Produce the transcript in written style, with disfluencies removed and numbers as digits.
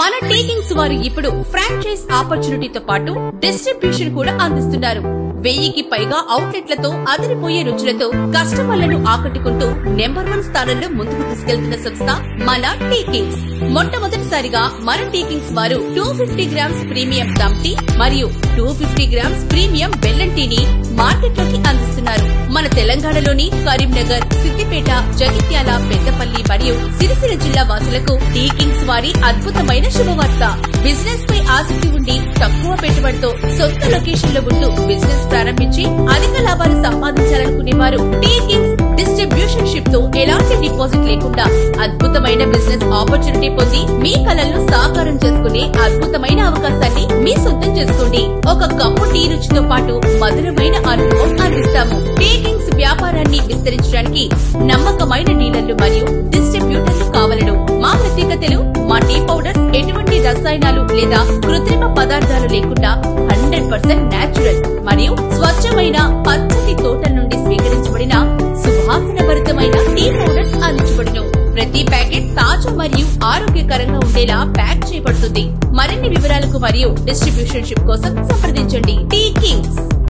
మన tea Kings వారు ఇప్పుడు ఫ్రాంచైజ్ ఆపర్చునిటీతో పాటు డిస్ట్రిబ్యూషన్ కూడా అందిస్తున్నారు. 1000కి పైగా అవుట్లెట్లతో అదిరిపోయే రుచులతో కస్టమర్లను ఆకట్టుకుంటూ నెంబర్ 1 స్థానంలో ముందుకు తీసుకెళ్తున్న సంస్థ మన టీ కింగ్స్. మొట్టమొదటిసారిగా మన టీ కింగ్స్ వారు 250 గ్రామ్స్ ప్రీమియం దమ్ టీ మరియు 250 గ్రామ్స్ ప్రీమియం బెల్లం టీని మార్కెట్లోకి అందిస్తున్నారు. మన తెలంగాణలోని కరీంనగర్, సిద్దిపేట, జగిత్యాల, పెద్దపల్లి మరియు సిరిసిల్ల జిల్లా వాసులకు టీ కింగ్స్ వారి అద్భుతమైన శుభవార్త. బిజినెస్ పై ఆసక్తి ఉండి తక్కువ పెట్టుబడితో సొంత లొకేషన్ లో ఉంటూ బిజినెస్ ప్రారంభించి అధిక లాభాలు సంపాదించాలనుకునే వారు టీ కింగ్స్ డిస్ట్రిబ్యూషన్ షిప్ తో ఎలాంటి డిపాజిట్ లేకుండా అద్భుతమైన బిజినెస్ ఆపర్చునిటీ పొంది మీ కలలను సాకారం చేసుకునే అద్భుతమైన అవకాశాన్ని మీ సొంతం చేసుకోండి. ఒక కప్పు టీ రుచితో పాటు మధురమైన అనుభవం అందిస్తాము. టీ కింగ్స్ వ్యాపారాన్ని విస్తరించడానికి నమ్మకమైన డీలర్లు మరియు డిస్ట్రిబ్యూటర్లు కావలను. మా ప్రత్యేకతలు: మా టీ పౌడర్స్ ఎటువంటి రసాయనాలు లేదా కృత్రిమ పదార్థాలు లేకుండా 100% నేచురల్ మరియు స్వచ్ఛమైన పచ్చటి తోటల నుండి స్వీకరించబడిన సువాసనభరితమైన టీ పౌడర్స్ అందించబడును. ప్రతి ప్యాకెట్ తాజా మరియు ఆరోగ్యకరంగా ఉండేలా ప్యాక్ చేయబడుతుంది. మరిన్ని వివరాలకు మరియు డిస్ట్రిబ్యూషన్ షిప్ కోసం సంప్రదించండి. T Kings.